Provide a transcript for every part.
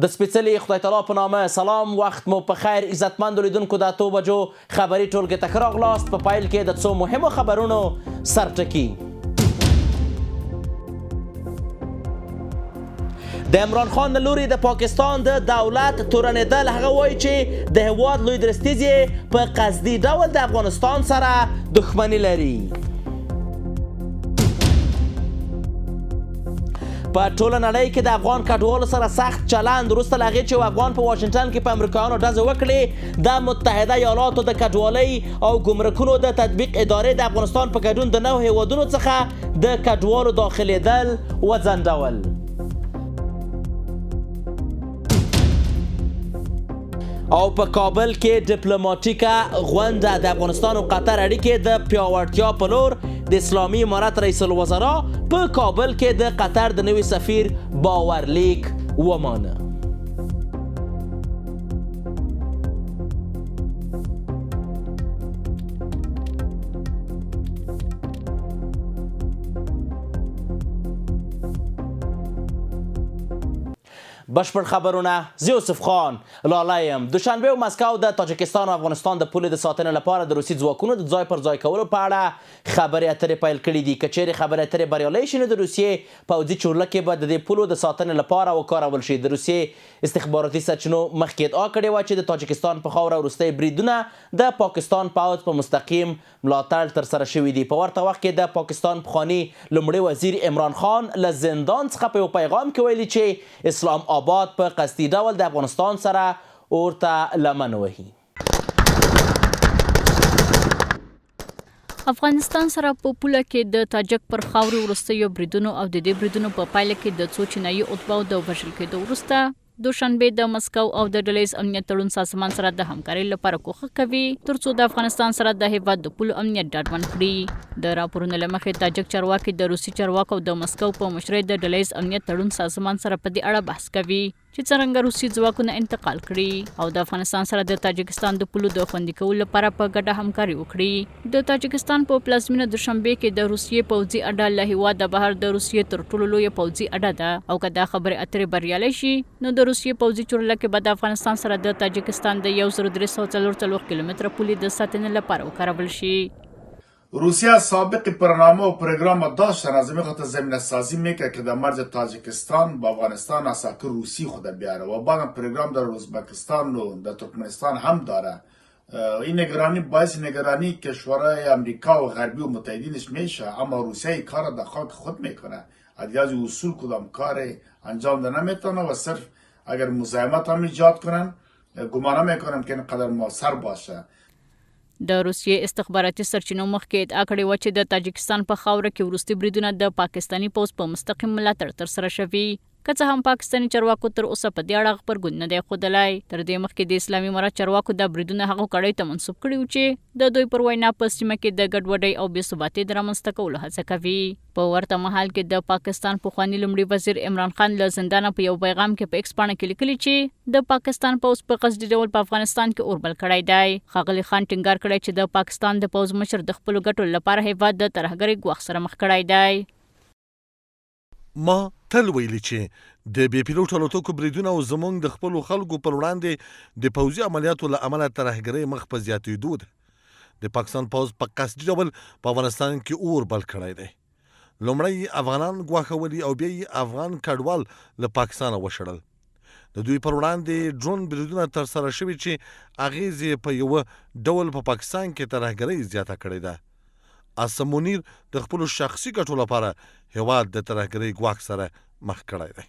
د سپېڅلي خدای تعالی په نامه سلام، وخت مو په خیر. عزتمندو لیدونکو د 8 بجو خبري ټولګې ته ښه راغلاست. په پیل کې د څو مهمو خبرونو سرټکي. د عمران خان له لوري د پاکستان د دولت تورنېدل، هغه وایي چې د هېواد لوی درستیز یې په قصدي ډول د افغانستان سره دښمني لري. په ټوله نړۍ کې د افغان کډوالو سره سخت چلند وروسته له هغې چې افغان په واشنګټن کې په امریکایانو ډزې وکړې، د متحده ایالاتو د کډوالۍ او ګمرکونو د تطبیق ادارې د افغانستان په ګډون د 9 هېوادونو څخه د کډوالو داخلېدل وځنډول. او په کابل کې ډیپلوماټیکه غونډه د افغانستان او قطر اړیکې د پیاوړتیا په لور د اسلامي امارت رئیس الوزرا په کابل کې د قطر د نوي سفیر باورلیک ومانه. بشپړ خبرونه، زه یوسف خان لاله یم. دوشنبه و مسکو د تاجکستان او افغانستان د پولې د ساتنې لپاره د روسي ځواکونو د ځای پر ځای کولو په اړه خبرې اترې پیل کړي دي. که چیرې خبرې اترې بریالۍ شي، نو د روسیې پوځي چورلکې به د دې پولو د ساتنې لپاره وکارول شي. د روسیې استخباراتي سرچینو مخکې ادعا کړې وه چې د تاجکستان په خاوره وروستۍ بریدونه د پاکستان پوځ په مستقیم ملاتړ ترسره شوي دي. په ورته وخت کې د پاکستان پخواني لومړي وزیر عمران خان له زندان څخه په یو پیغام کې ویلي چې اسلام آباد په قصدي ډول د افغانستان سره اورته لمن وهي. افغانستان سره په پوله کې د تاجک پر خاورې وروستیو بریدونو او د دې بریدونو په پایله کې د څو چینایي اتباعو د وژل کېدو وروسته دوشنبه د مسکو او د ډلهییز امنیت تړون سازمان سره د همکارۍ لپاره کوښښ کوي ترڅو د افغانستان سره د هېواد د پولو امنیت ډاډمن کړي. د راپورونو له مخې تاجک چارواکي د روسي چارواکو او د مسکو په مشرۍ د ډلهییز امنیت تړون سازمان سره په دې اړه بحث کوي چې څرنګه روسي ځواکونه انتقال کړي او د افغانستان سره د تاجکستان د پولو د خوندي کولو لپاره په ګډه همکاري وکړي. د تاجکستان په پلازمینه دوشنبه کې د روسیې پوځي اډه له هېواده بهر د روسیې تر ټولو لویه پوځي اډه ده او که دا خبرې اترې بریالۍ شي، نو د روسیې پوځي چورلکې به د افغانستان سره د تاجکستان د 1344 کیلومتره پولې د ساتنې لپاره وکارول شي. روسیه سابق برنامه و پروگرام داشتن از میخواد زمینه سازی میکنه که در مرز تاجکستان با افغانستان اساکر روسی خود بیاره و بعدم پروگرام در ازبکستان و در ترکمنستان هم داره. این نگرانی باعث نگرانی کشورهای امریکا و غربی و متحدینش میشه، اما روسیه این کار در خاک خود میکنه. از اصول کدام کار انجام ده نمیتونه و صرف اگر مزاحمت هم ایجاد کنن گمان میکنم که اینقدر موثر باشه. د روسیې استخباراتي سرچینو مخکې ادعا کړې وه چې د تاجکستان په خاوره کې وروستي بریدونه د پاکستاني پوځ په مستقیم ملاتړ ترسره شوي، که څه هم پاکستاني چارواکو تر اوسه په دې اړه غبرګون نه دی ښودلی. تر دې مخکې د اسلامي امارت چارواکو دا بریدونه هغو کړیو ته منسوب کړي وو چې د دوی پر وینا په سیمه کې د ګډوډۍ او بې ثباتۍ د رامنځته کولو هڅه کوي. په ورته مهال کې د پاکستان پخواني لومړي وزیر عمران خان له زندانه په یو پیغام کې په ایکس پاڼه کې لیکلي چې د پاکستان پوځ په قصدي ډول په افغانستان کې اوربل کړی دی. ښاغلي خان ټینګار کړی چې د پاکستان د پوځ مشر د خپلو ګټو لپاره هېواد د ترهګرۍ ګواښ سره مخ کړی دی. ما تل ویلي چې د بې پیلوټ الوتکو بریدونه او زموږ د خپلو خلکو پر وړاندې د پوځي عملیاتو له امله ترهګرۍ مخ په زیاتېدو ده. د پاکستان پوځ په قصدي ډول په افغانستان کې اور بل کړی دی. لومړی افغانان ګواښولي او بیا یې افغان کډوال له پاکستانه وشړل. د دوی پر وړاندې ډرون بریدونه ترسره شوي چې اغېز یې په یوه ډول په پاکستان کې ترهګرۍ زیاته کړې ده. اسم منیر د خپلو شخصي ګټو لپاره هېواد د ترهګرۍ ګواښ سره مخ کړی دی.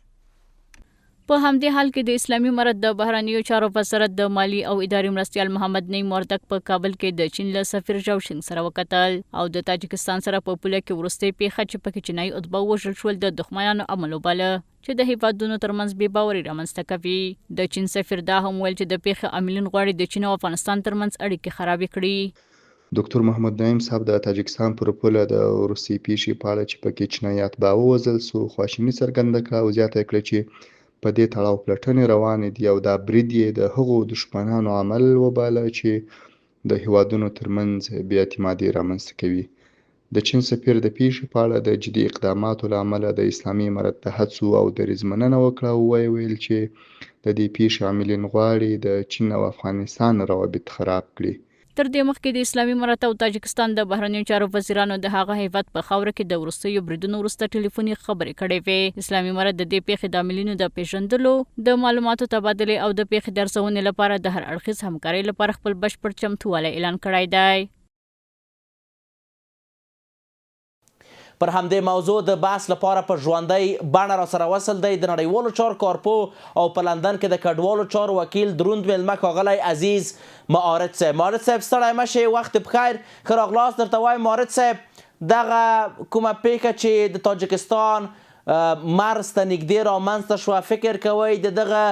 په همدې حال کې د اسلامي امارت د بهرنیو چارو وزارت د مالی او اداري مرستیال محمد نعیم وردک په کابل کې د چین له سفیر ژاوشینګ سره وکتل او د تاجکستان سره په پوله کې وروستۍ پیښه چې پکې چینایي اتباع وژل شول د دښمنانو عمل وباله چې د هېوادونو ترمنځ بې باوري رامنځته کوي. د چین سفیر دا هم ویل چې د پیښې عاملین غواړي د چین او افغانستان ترمنځ اړیکې خرابې کړي. دکتور محمد نعیم صاحب د تاجکستان پر پوله د روسي پیښې په اړه چې پکې چینایي اتباع ووژل سو خواشیني څرګنده کړه او زیاته کړه چې په دې تړاو پلټنې روانې دي او دا برید یې د هغو دښمنانو عمل وباله چې د هېوادونو ترمنځ بې اعتمادي رامنځته کوي. د چین سفیر د پیښې په اړه د جدي اقداماتو له امله د اسلامي امارت د هڅو او دریځ مننه وکړه او ویل چې د دې پیښې عاملین غواړي د چین او افغانستان روابط خراب کړي. تر دې مخکې د اسلامي امارت او تاجکستان د بهرنیو چارو وزیرانو د هغه هیواد په خاوره کې د وروستیو بریدونو وروسته ټلیفوني خبرې کړې وې. اسلامي امارت د دې پیښې د عاملینو د پیژندلو، د معلوماتو تبادلې او د پیښې د ارزونې لپاره د هر اړخیز همکارۍ لپاره خپل بشپړ چمتووالی اعلان کړی دی. پر همدې موضوع د بحث لپاره په ژوندۍ بڼه راسره وصل دی د نړیوالو چارو کارپوه او په لندن کې د کډوالو چارو وکیل دروند میلمه ښاغلی عزیز موارد صاحب. موارد صاحب ستړی مه شئ، وخت بخیر. ښه راغلاست درته وایم موارد صاحب، دغه کومه پیښه چې د تاجکستان مرز ته نږدې رامنځته شوه، فکر کوئ د دغه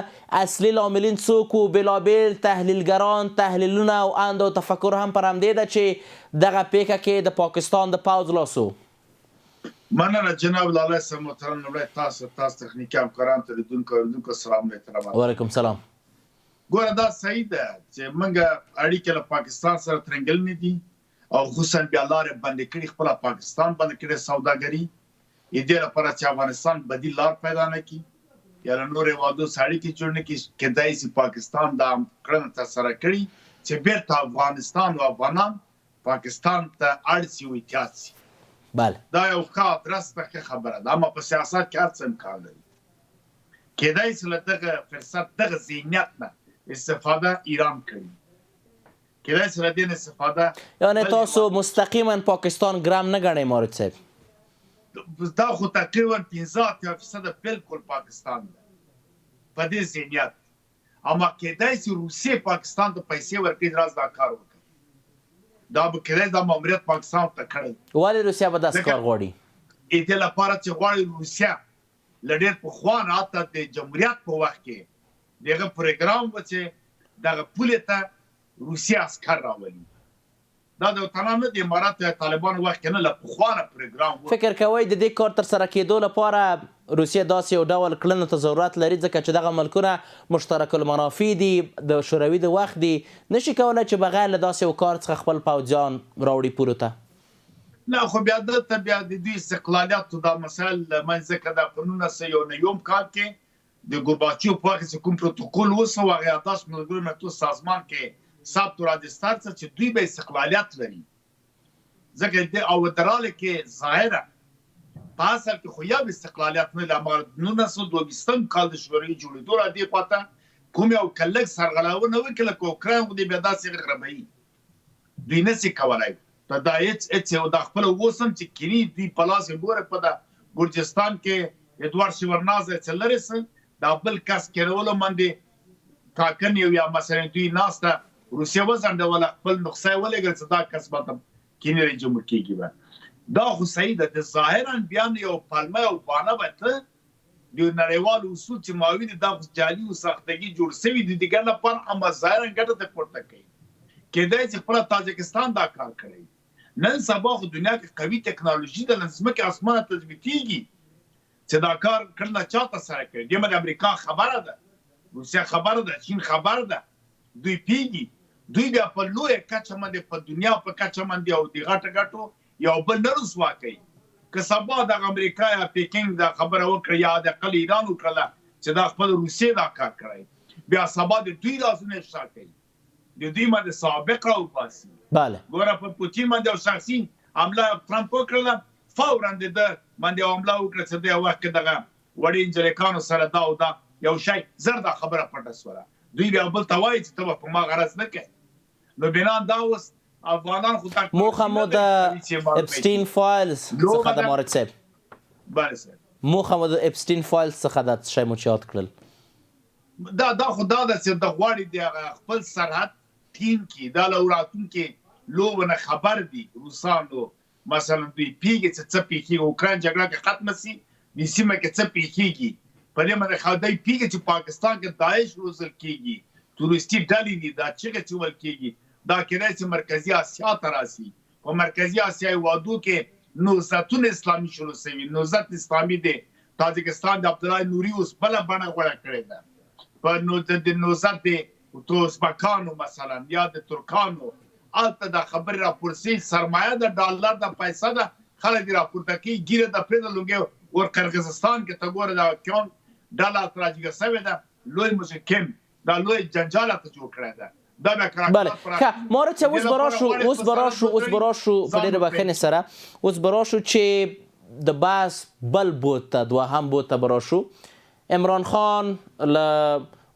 اصلي لاملین څوک وو؟ بېلابېل تحلیلګران تحلیلونه او اند او تفکر هم پر همدې ده چې دغه پیښه کې د پاکستان د پوځ لاس وو. مننه جناب لاله صاحب محترم. لومړی تاسو تخنیکي همکاران ته لیدونکو سلام احترامات. وعلیکم سلام. ګوره دا صحیح ده چې موږ اړیکې له پاکستان سره ترنګلنې دي او خصوصا بیا لارې بندې کړي، خپله پاکستان بند کړې سوداګري، دې لپاره چې افغانستان بدیل لار پیدا نه کړي یا له نورو هېوادو سره اړیکې جوړ نه کړي. کیدای شي پاکستان دا کړنه ترسره کړي چې بیرته افغانستان او افغانان پاکستان ته اړ شي او احتیاط شي. بله، دا یو ښه ادرس ده، ښه خبره ده، اما په سیاست کې هر څه امکان لري. کیدای شي له دغه فرصت دغه ذهنیت نه استفاده ایران کوي، کیدای شي له دې نه استفاده یعنې تاسو مستقیما پاکستان ګرم نه ګڼئ موارد صاحب؟ دا خو تقریبا 15% بالکل پاکستان ده په دې ذهنیت. اما کیدای شي روسیې پاکستان ته پیسې ورکړي، راز دا کار وکړي. دا به کېدای دا ماموریت پاکستان ته کړی. ولې روسیه به داسې کار غواړي؟ دې لپاره چې غواړي روسیه له ډېر پخوا نه حتی د جمهوریت په وخت کې دغه پروګرام و چې دغه پولې ته روسیه عسکر راولي. دا د تمام د امارات یا طالبانو وخت کې نه له پخوا نه پروګرام و. فکر کوئ د دې کار ترسره کېدو لپاره روسیه داسې یو ډول کړنو ته ضرورت لري ځکه چې دغه ملکونه مشترک المنافع دي، د شوروي د وخت دي، نشي کولی چې بغیر له داسې یو کار څخه خپل پوځیان راوړي پولو ته؟ نه خو بیا دلته بیا د دوی استقلالیاتو دا مسایل له منځه که د په 1991 کال کې د ګورباچوف په وخت کې کوم پروتوکول وسو هغه 10 ملګرو ملتونو سازمان کې ثبت راجستر څه چې دوی به استقلالیت لري ځکه او دراله کې ظاهره په اصل کې خو یو استقلالیت نه لامل 1922 کال د شوروي جوړېدو را دی پاته کوم یو کلک سرغړاونه وکړه کو اوکراین د بیا داسې غربي دوی نشي کولای ته دا هیڅ یو د خپل وسم چې کینی دوی پلاس ګوره په د ګورجستان کې ادوار شورناز چلرس دا بل کس کېرولو باندې ټاکنې یا مثلا دوی ناسته روسیه وزنده ولا خپل نقصه ولګل چې دا کس به کینی جمهور کېږي دا خو صحیح ده د ظاهرا بیان یو پالمه او بانه به د نړیوال اصول چې ماوی د جعلي او سختګي جوړ شوی د دیګر لپاره اما ظاهرا ګټه ته پورته کوي کېدای چې خپل تاجکستان دا کار کوي نن سبا خو دنیا کې قوي ټکنالوژي د لزمکه اسمانه تثبیتيږي چې دا کار کړنه چاته سره کوي د امریکا خبره ده روسیا خبره ده چین خبره ده دوی پیږي دوی بیا په لوی کچه باندې په دنیا په کچه باندې او د غټو یو بل نه رسوا کوي که سبا د امریکا یا پیکینګ دا خبره وکړي یا د قل ایران وکړه چې دا خپل روسیې دا کار کوي بیا سبا د دوی لازمه افشا کوي د دوی باندې سابق راو پاسي بله ګوره په پوتین باندې شخصي حمله ترامپ وکړه فورا د باندې حمله وکړه چې د وخت دغه وړي انجلیکانو سره دا او دا یو شی زرد خبره پټه سوره دوی بیا بل توای چې ته په ما غرض نه کوي نو بنا دا اوس افغانان خو موخه مو د اپسټین فایلز څخه د مورد صاحب بله صاحب موخه مو د اپسټین فایلز څخه د شی مو چات کړل دا خو دا د چې د غواړي د خپل سرحد ټیم کې دا لوراتون کې لوونه خبر دي روسانو مثلا دوی پیږي چې څه پیږي اوکران جګړه کې ختم شي د سیمه کې څه پیږي په دې باندې خو دای پیږي چې پاکستان کې داعش روزل کیږي تورستی ډلې دي دا چې ول کیږي دا کېدای چې مرکزی اسیا ته راسي په مرکزی اسیا وادو کې نوزتون اسلامي شروع شوی نوزت اسلامي دی تاجکستان د عبدالله نوري اوس بل بڼه غوړه کړې ده په نو د نوزت د توسبکانو مثلا یا د ترکانو هلته د خبري راپورسي سرمایه د ډالر د پیسه ده خلک دې راپورته کوي ګیره د پرېږده لوګي ور قرغیزستان کې ته ګوره د اکاونټ ډالر تراجګه سوې ده لوی مسکن دا لوی جنجال ته جوړ کړی ده بله ښه موارد صاحب اوس به راشو په ډېرې بښنې سره اوس به راشو چې د بحث بل بود ته دوهم بود ته به راشو عمران خان له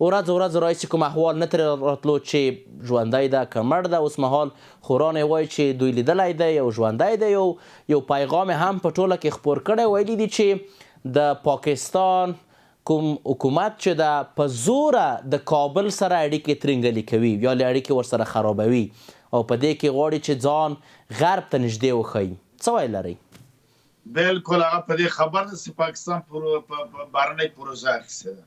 ورځ راهیسې کوم احوال نه ترې راتلو چې ژوندی ده که مړ ده اوس مهال خوران یې وایي چې دوی لیدلی دی او ژوندی دی یو پیغام هم په ټوله کې خپور کړی ویلي دي چې د پاکستان کوم حکومت چې ده په زوره د کابل سره اړیکې ترینګلي کوي یا اړیکې ورسره خرابوي او په دې کې غواړي چې ځان غرب ته نږدې وښیي څه ویل لرئ بالکل هغه په دې خبر ده چې پاکستان بهرنۍ پروژه اخیستې ده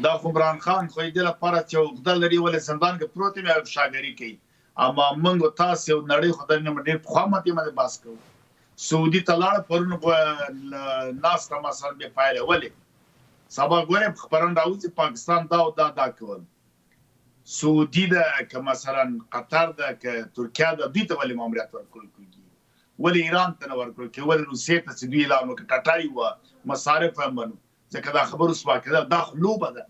دا خو عمران خان خو دې لپاره چې عقده لري ولې زندان کې پروت یم او شاګري کوي اما موږ تاسو یو نړۍ خدای نه ډېر پخوا ماتې باندې بحث کوو سعودي ته لاړه پرون په ناسته مثلا بې پایله ولې سبا ګورې خبرونه راوځي پاکستان دا کول سعودي ده که مثلا قطر ده که ترکیه ده دوی ته ولې ماموریت ورکول کېږي ولې ایران ته نه ورکول کېږي ولې روسیې ته چې دوی اعلان وکړي ټټاري وه مصارف هم منو ځکه دا خبر اوس واقع ده دا خو لوبه ده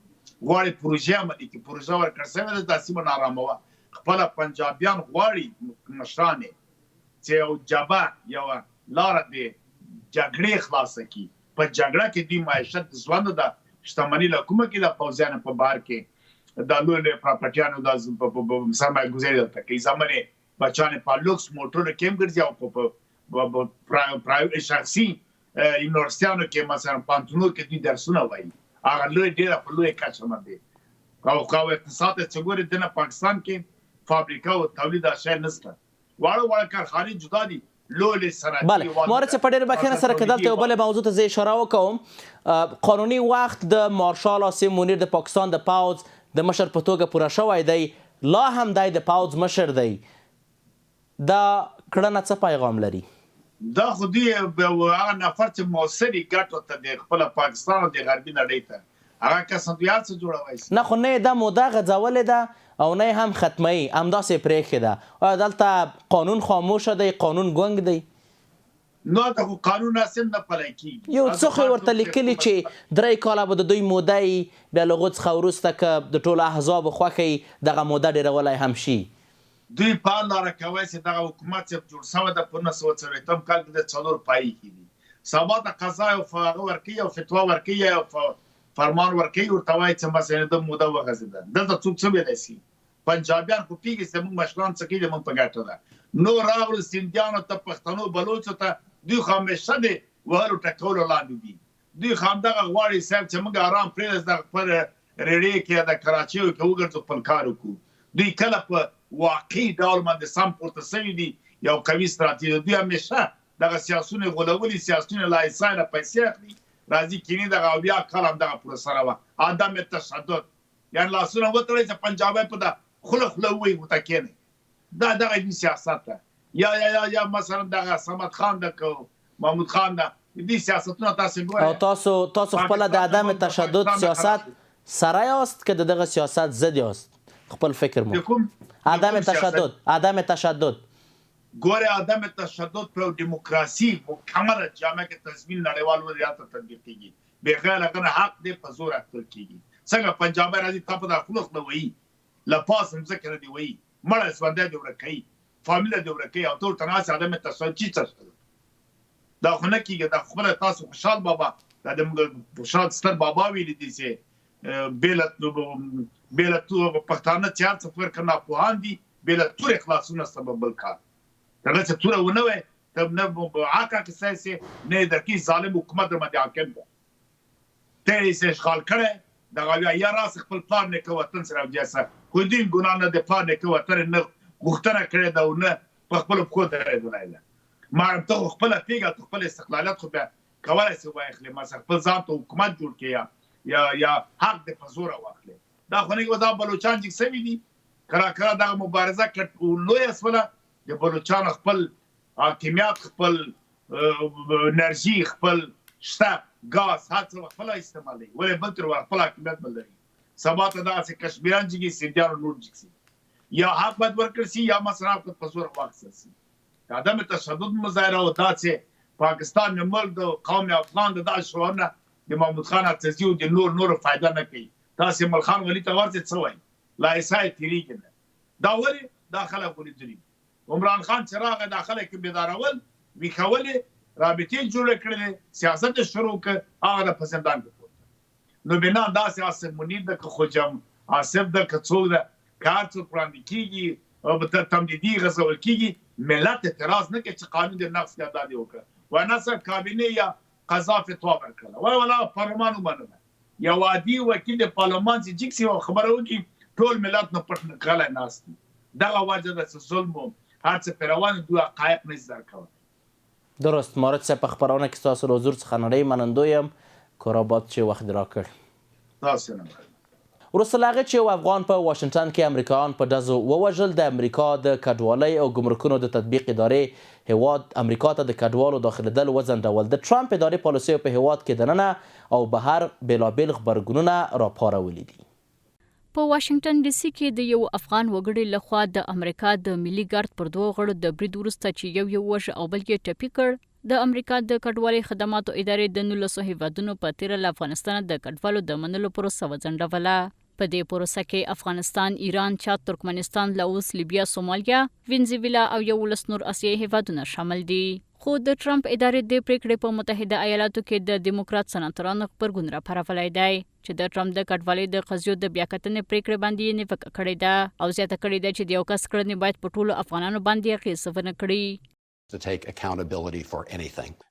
غواړي پروژه عملي کړي پروژه ورکړل سوې ده دا سیمه نارامه وه خپله پنجابیان غواړي مشران چې یو جبهه یوه لاره د جګړې خلاصه کړي په جګړه کې دوی معیشت د ژوند د شتمني له کومه کې د پوځیانو په بهر کې د لوی پراپرټیانو د سرمایه ګزاري دلته کوي زمانې بچیانې په لوکس موټرونو کې هم ګرځي او په شخصي یونیورسټیانو کې مثلا پانتونو کې دوی درسونه وایي هغه لوی ډېره په لویه کچه باندې او اقتصاد ته چې ګورې دننه پاکستان کې فابریکه او تولید اشیا نشته واړه کارخانې جدا دي لوی صنعتي بله موارد صاحب په ډېرې بښنې سره که دلته یو بلې موضوع ته زه اشاره وکوم قانوني وخت د مارشال عاصم منیر د پاکستان د پوځ د مشر په توګه پوره شوی دی لا هم دی د پوځ مشر دی دا کړنه څه پیغام لري دا خو دوی هغه نفر چې موثري ګټو ته د خپل پاکستان او د غربي نړۍ ته هغه کسندویات څه جوړوي نه خو نه دا موده غځولې ده او نه هم ختموي همداسې پرېښې ده آیا دلته قانون خاموشه دی قانون ګونګ دی نو دا خو قانون اسیم نه پلی کېږي یو څه خو ورته لیکلي چې 3 کاله به د دوی موده یي بیا له هغو څخه وروسته که د ټولو احزابو خوښه یي دغه موده ډېرولی هم شي دوی په لاره کوي چې دغه حکومت چې جوړ شوی ده په 1940 کال کې د 4 پایي کېدي سبا د قضا او هغه ورکوي او فتوا ورکوي او فرمان ورکوي ورته وایي چې مثلا د موده وغځېده دلته څوک څه ویلی شي پنجابیان خو پوهېږي چې موږ مشران څه کوي د موږ په ګټه ده نور راغلو سیندیانو ته پښتنو بلوچو ته دوی خو همیشه د وهلو ټکولو لاندې دي دوی خو همدغه غواړي صاحب چې موږ ارام پرېږدو دغه خپل ریډۍ کې د کراچیو کې وګرځو خپل کار وکړو دوی کله په واقعي ډول باندې سم پورته شوي دي یو قوي ستراتیژي دوی همیشه دغه سیاسونه غولولي سیاسونه له ایسای نه پیسې اخلي راځي کینی دغه اویا کال هم دغه پروسه وه عدم تشدد یعنې لاسونه وتړئ چې پنجابی په ده خوله ووایي ورته کښېنئ دا دغه دوی سیاست ده یا مثلا دغه صمد خان ده که محمود خان ده دې سیاستونه تاسې ګورئ او تاسو خپله د عدم تشدد سیاست سره یاست که د دغه سیاست ضد یاست خپل فکر مو عدم تشدد ګوره عدم تشدد په دیموکراسي مکمله جامعه کې تضمین نړیوال وضعیت ته تطبیق کیږي بغیر هغه حق دی په زور اخیستل کیږي څنګه پنجابی راځي تا په داخله خو وایي لپاس هم ځکه دی وایي مړه ژوندی دی ورکوي فامیله دی ورکوي او ټول تناسې عدم تشدد چې تشدد دا خو نه کیږي دا خپله تاسو خوشحال بابا دا د خوشحال ستر بابا ویلي دي چې بېله پښتانه چې هر څه فکر ناپوهان دي بېله تورې خلاصونه سبب بل کار هغه چې توره ونه وی ته نه عاقه کیسه سي نه درکې ظالم حکومت در باندې حاکم ده ته یې اشغال کړی دغه یا راس خپل پلان نه کوي وطن سره وجاسه خو دې ګناه نه د پلان نه کوي وطن نه غوښتنه کړې ده او نه په خپل پخو درېدلی ما ته خپل پیګه خپل استقلالیت خو بیا کولای شي واخلي ما خپل ځان ته حکومت جوړ کړي یا حق د فزور واخلي دا خو نه دا بلوچان چې سوي دي کرا دا مبارزه کټ لوی اسوله د بلوچان خپل حاکمیت خپل انرژي خپل شته غاز هڅه خپل استعمالي ولې بل تر خپل حاکمیت بل لري سبا ته دا چې کشمیران چې سیندیانو نور جکسي یا حق باید ورکړل شي یا مصرف په زور واخیستل شي. د عدم تشدد مظاهره او دا چې پاکستان د ملک د قوم افغان د دغه شعارونه د محمود خان اڅکزي او د نور فایده نه کوي. تاسې مل خان ولي ته ورته څه وایي؟ لا عیسی تیریږي نه. دا ولې دا خلک ولیدلي. عمران خان چې راغی دا خلک بیدارول ویښولې رابطې جوړې کړلې سیاست یې شروع کړ هغه د په زندان کې پورته. نو بنا داسې آصف منیر ده که خوجم آصف ده که څوک ده که هر څوک وړاندې کېږي او تمدیدي غځول کېږي ملت اعتراض نه کوي چې قانون د نقض یا دا دې وکړه. وایي نصر کابینې یا قضا فتوا ورکړله. وایي ولا پارلمان ومنله. یو عادي وکیل د پارلمان چې جګ سي خبره وکړي ټول ملت نه پټ غلی ناست دي. دغه وجه ده چې ظلم و هر څه پرې روان دي حقایق نه زده کولی. درست موارد صاحب په خبرونه کې ستاسو له حضور څخه نړۍ منندوی یم کوراباد چې وخت راکړ. تاسې نه وروسته له هغې چې یو افغان په واشنګټن کې امریکایان په ډزو ووژل د امریکا د کډوالۍ او ګمرکونو د تطبیق ادارې هیواد امریکا ته د کډوالو داخلېدل وځنډول. د ټرمپ ادارې پالیسیو په هیواد کې دننه او بهر بېلابېل غبرګونونه راپارولي دي. په واشنګټن ډي سي کې د یو افغان وګړي لخوا د امریکا د ملي ګارد پر دوه غړو د برید وروسته چې یو وژه او بل یې ټپي کړ، د امریکا د کډوالۍ خدماتو ادارې د 19 هیوادونو په تیره له افغانستان د کډوالو د منلو پروسه وځنډوله. په دې پروسه کې افغانستان، ایران، چاد، ترکمنستان، لاوس، لیبیا، سومالیا، وینزویلا او 11 نور اسیایي هیوادونه شامل دي. خو د ټرمپ ادارې د پریکړې په متحده ایالاتو کې د دیموکرات سناتورانو غبرګون راپارولی دی چې د ټرمپ د کډوالۍ د قضیو د بیاکتنې پریکړې باندې یې نیوکه کړې ده او زیاته کړې ده چې د یو کس کړنې باید په ټولو افغانانو باندې اغېز ونه کړي.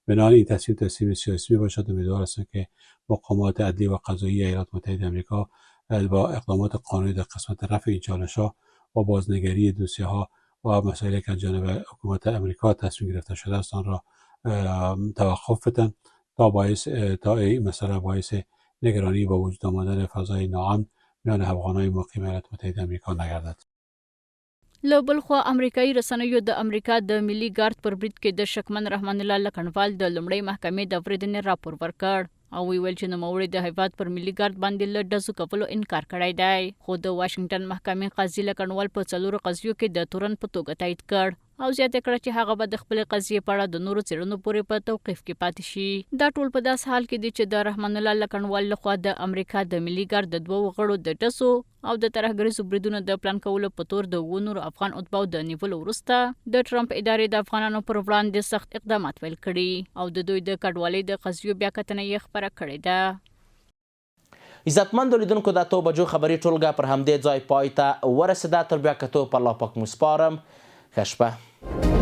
بنابراین این تصمیم سیاسی باشد. امیدوار هستم که مقامات عدلی و قضایی ایالات متحده آمریکا با اقدامات قانونی در قسمت رفع این چالش‌ها و بازنگری دوسیه‌ها و مسائلی که از جانب حکومت امریکا تصمیم گرفته شده است آن را توقف بدن تا این مسئله باعث نگرانی با وجود آمدن فضای ناامن میان افغان‌های مقیم ایالات متحده آمریکا نگردد. له بل خوا امریکایي رسنیو د امریکا د ملي ګارد پر برید کې د شکمن رحمان الله لکنوال د لومړۍ محکمې د اورېدنې راپور ورکړ او ویل چې نوموړي د هیواد پر ملي ګارد باندې له ډزو کولو انکار کړی دی. خو د واشنګټن محکمې قاضي لکنوال په 4 قضیو کې د تورن په توګه تایید کړ او زیاته کړه چې هغه به د خپلې قضیې په اړه د نورو څېړنو پورې په توقیف کې پاتې شي. دا ټول په داس حال کې دي چې د رحمان الله لکنوال لخوا د امریکا د ملي ګارد د 2 غړو د ډزو او د ترهګریزو بریدونو د پلان کولو په تور د 2 نورو افغان اتباعو د نیولو وروسته د ټرمپ ادارې د افغانانو پر وړاندې سخت اقدامات پیل کړي او د دوی د کډوالۍ د قضیو بیاکتنه یې خپره کړې ده. عزتمندو لیدونکو د 8 بجو خبري ټولګه پر همدې ځای پای ته ورسېده. تر بیا کتو په الله پاک مو سپارم. ښه شپه.